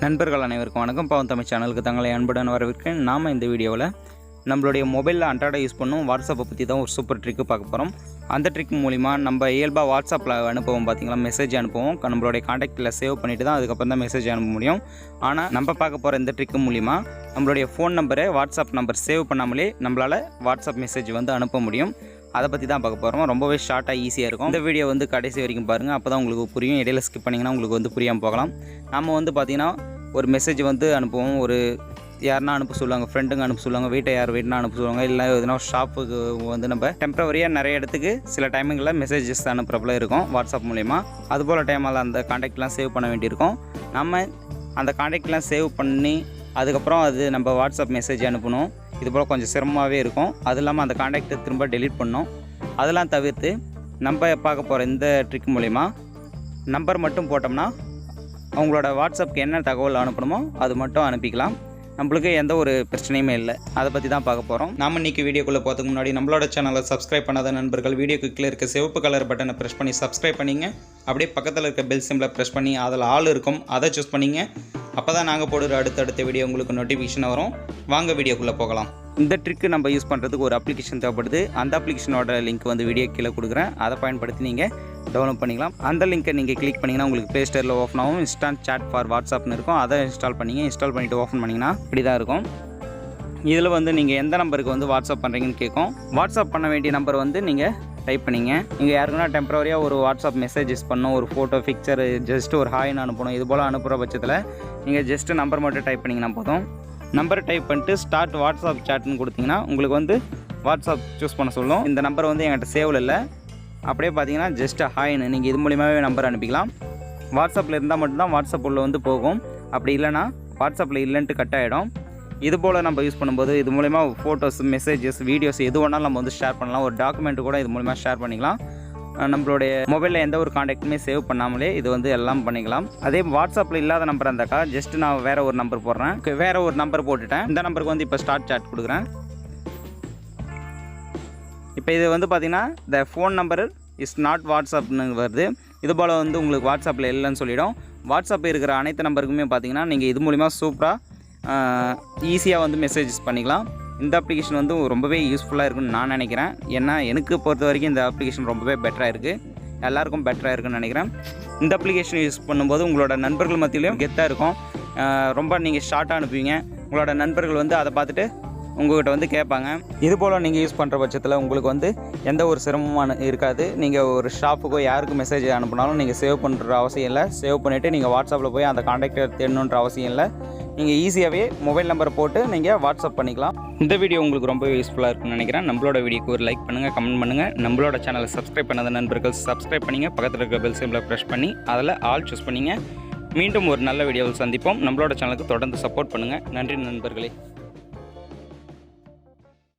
நண்பர்கள் அனைவருக்கும் வணக்கம். PavunTamil சேனலுக்கு தங்களை அன்புடன் வரவேற்கிறேன். நாம் இந்த வீடியோவில் நம்மளுடைய மொபைலில் அன்றாட யூஸ் பண்ணும் வாட்ஸ்அப்பை பற்றி தான் ஒரு சூப்பர் ட்ரிக்கு பார்க்க போகிறோம். அந்த ட்ரிக் மூலிமா நம்ம இயல்பாக வாட்ஸ்அப்பில் அனுப்புவோம், பார்த்திங்களா, மெசேஜ் அனுப்புவோம். நம்மளுடைய காண்டாக்டில் சேவ் பண்ணிவிட்டு தான் அதுக்கப்புறம் தான் மெசேஜ் அனுப்ப முடியும். ஆனால் நம்ம பார்க்க போகிற இந்த ட்ரிக்கு மூலிமா நம்மளுடைய ஃபோன் நம்பரை வாட்ஸ்அப் நம்பர் சேவ் பண்ணாமலே நம்மளால் வாட்ஸ்அப் மெசேஜ் அனுப்ப முடியும். அதை பற்றி தான் பார்க்க போகிறோம். ரொம்பவே ஷார்ட்டாக ஈஸியாக இருக்கும். இந்த வீடியோ கடைசி வரைக்கும் பாருங்கள், அப்போ தான் உங்களுக்கு புரியும். இடையில ஸ்கிப் பண்ணிங்கன்னா உங்களுக்கு புரியாமல் போகலாம். நம்ம பார்த்திங்கன்னா ஒரு மெசேஜ் அனுப்புவோம். ஒரு யாருன்னா அனுப்ப சொல்லுவாங்க, ஃப்ரெண்டுங்க அனுப்ப சொல்லுவாங்க, வீட்டை யார் வீட்டுனா அனுப்ப சொல்லுவாங்க, இல்லை எதுனா ஷாப்புக்கு நம்ம டெம்பரவரியாக நிறைய இடத்துக்கு சில டைமிங்கில் மெசேஜஸ் அனுப்புறப்பல இருக்கும் வாட்ஸ்அப் மூலிமா. அதுபோல் டைமில் அந்த காண்டாக்ட்லாம் சேவ் பண்ண வேண்டியிருக்கும். நம்ம அந்த காண்டாக்ட்லாம் சேவ் பண்ணி அதுக்கப்புறம் அது நம்ம வாட்ஸ்அப் மெசேஜ் அனுப்பணும். இதுபோல் கொஞ்சம் சிரமமாகவே இருக்கும். அது இல்லாமல் அந்த காண்டாக்டை திரும்ப டெலீட் பண்ணணும். அதெல்லாம் தவிர்த்து நம்ம பார்க்க போகிற இந்த ட்ரிக் மூலிமா நம்பர் மட்டும் போட்டோம்னா அவங்களோட வாட்ஸ்அப்புக்கு என்ன தகவல் அனுப்பணுமோ அது மட்டும் அனுப்பிக்கலாம். நம்மளுக்கு எந்த ஒரு பிரச்சனையுமே இல்லை. அதை பற்றி தான் பார்க்க போகிறோம். நாம் இன்றைக்கி வீடியோக்குள்ளே போகிறதுக்கு முன்னாடி நம்மளோட சேனலை சப்ஸ்கிரைப் பண்ணாத நண்பர்கள் வீடியோக்கு கீழே இருக்க சிவப்பு கலர் பட்டனை ப்ரெஸ் பண்ணி சப்ஸ்கிரைப் பண்ணிங்க. அப்படியே பக்கத்தில் இருக்க பெல் சிம்பிளை ப்ரெஸ் பண்ணி அதில் ஆல் இருக்கும், அதை சூஸ் பண்ணிங்க. அப்போ தான் நாங்கள் போடுற அடுத்தடுத்த வீடியோ உங்களுக்கு நோட்டிஃபிகேஷன் வரும். வாங்க வீடியோக்குள்ளே போகலாம். இந்த ட்ரிக்கு நம்ம யூஸ் பண்ணுறதுக்கு ஒரு அப்ளிகேஷன் தேவைப்படுது. அந்த அப்ளிகேஷனோட லிங்க் வீடியோ கீழே கொடுக்குறேன். அதை பயன்படுத்தி நீங்கள் டவுன்லோட் பண்ணிக்கலாம். அந்த லிங்க்கை நீங்கள் கிளிக் பண்ணிங்கன்னா உங்களுக்கு ப்ளே ஸ்டோரில் ஓப்பன் ஆகும். இன்ஸ்டான்ட் சாட் ஃபார் வாட்ஸ்அப்னு இருக்கும். அதை இன்ஸ்டால் பண்ணிங்க. இன்ஸ்டால் பண்ணிவிட்டு ஓப்பன் பண்ணிங்கன்னா இப்படி தான் இருக்கும். இதில் நீங்கள் எந்த நம்பருக்கு வாட்ஸ்அப் பண்ணுறீங்கன்னு கேட்கும். வாட்ஸ்அப் பண்ண வேண்டிய நம்பர் நீங்கள் டைப் பண்ணிங்க. நீங்கள் யாருக்குன்னா டெம்பரரியாக ஒரு வாட்ஸ்அப் மெசேஜஸ் பண்ணணும், ஒரு ஃபோட்டோ பிக்சர் ஜஸ்ட் ஒரு ஹாய்னு அனுப்பணும். இது போல் அனுப்புகிற பட்சத்தில் நீங்கள் ஜஸ்ட்டு நம்பர் மட்டும் டைப் பண்ணிங்கன்னா போதும். நம்பர் டைப் பண்ணிட்டு ஸ்டார்ட் வாட்ஸ்அப் சாட்னு கொடுத்தீங்கன்னா உங்களுக்கு வாட்ஸ்அப் சூஸ் பண்ண சொல்லும். இந்த நம்பர் என்கிட்ட சேவில் இல்லை. அப்படியே பார்த்தீங்கன்னா ஜஸ்ட் ஹாய்னு நீங்கள் இது மூலியமாகவே நம்பர் அனுப்பிக்கலாம். வாட்ஸ்அப்பில் இருந்தால் மட்டும்தான் வாட்ஸ்அப் உள்ள போகும். அப்படி இல்லைனா வாட்ஸ்அப்பில் இல்லைன்ட்டு கட் ஆகிடும். இது போல் நம்ம யூஸ் பண்ணும்போது இது மூலிமா ஃபோட்டோஸ், மெசேஜஸ், வீடியோஸ் எது வேணாலும் நம்ம ஷேர் பண்ணலாம். ஒரு டாக்குமெண்ட் கூட இது மூலிமா ஷேர் பண்ணிக்கலாம். நம்மளுடைய மொபைலில் எந்த ஒரு காண்டாக்ட்டுமே சேவ் பண்ணாமலே இது எல்லாம் பண்ணிக்கலாம். அதே வாட்ஸ்அப்பில் இல்லாத நம்பர் இருந்தாக்கா ஜஸ்ட் நான் வேறு ஒரு நம்பர் போடுறேன். வேறு ஒரு நம்பர் போட்டுட்டேன். இந்த நம்பருக்கு இப்போ ஸ்டார்ட் சாட் கொடுக்குறேன். இப்போ இது பார்த்திங்கன்னா the phone number is not வாட்ஸ்அப்னு வருது. இது போல் உங்களுக்கு வாட்ஸ்அப்பில் இல்லைன்னு சொல்லிடும். வாட்ஸ்அப் இருக்கிற அனைத்து நம்பருக்குமே பார்த்திங்கன்னா நீங்கள் இது மூலிமா சூப்பராக ஈஸியாக மெசேஜஸ் பண்ணிக்கலாம். இந்த அப்ளிகேஷன் ரொம்பவே யூஸ்ஃபுல்லாக இருக்குன்னு நான் நினைக்கிறேன். ஏன்னா எனக்கு பொறுத்த வரைக்கும் இந்த அப்ளிகேஷன் ரொம்பவே பெட்டராக இருக்குது. எல்லாருக்கும் பெட்டராக இருக்குன்னு நினைக்கிறேன். இந்த அப்ளிகேஷன் யூஸ் பண்ணும்போது உங்களோட நண்பர்கள் மத்தியிலையும் கெத்தாக இருக்கும். ரொம்ப நீங்கள் ஷார்ட்டாக அனுப்புவீங்க. உங்களோட நண்பர்கள் அதை பார்த்துட்டு உங்கள்கிட்ட கேட்பாங்க. இது போல் நீங்கள் யூஸ் பண்ணுற பட்சத்தில் உங்களுக்கு எந்த ஒரு சிரமமான இருக்காது. நீங்கள் ஒரு ஷாப்புக்கோ யாருக்கு மெசேஜ் அனுப்பினாலும் நீங்கள் சேவ் பண்ணுற அவசியம் இல்லை. சேவ் பண்ணிவிட்டு நீங்கள் வாட்ஸ்அப்பில் போய் அந்த காண்டாக்டை தேடணுன்ற அவசியம் இல்லை. நீங்கள் ஈஸியாகவே மொபைல் நம்பரை போட்டு நீங்கள் வாட்ஸ்அப் பண்ணிக்கலாம். இந்த வீடியோ உங்களுக்கு ரொம்ப யூஸ்ஃபுல்லாக இருக்குன்னு நினைக்கிறேன். நம்மளோட வீடியோக்கு ஒரு லைக் பண்ணுங்கள், கமெண்ட் பண்ணுங்கள். நம்மளோட சேனலை சப்ஸ்கிரைப் பண்ணாத நண்பர்கள் சப்ஸ்கிரைப் பண்ணிங்க. பக்கத்தில் இருக்க பெல் சிம்பிளை ப்ரெஸ் பண்ணி அதில் ஆல் சூஸ் பண்ணிங்க. மீண்டும் ஒரு நல்ல வீடியோவில் சந்திப்போம். நம்மளோட சேனலுக்கு தொடர்ந்து சப்போர்ட் பண்ணுங்கள். நன்றி நண்பர்களே.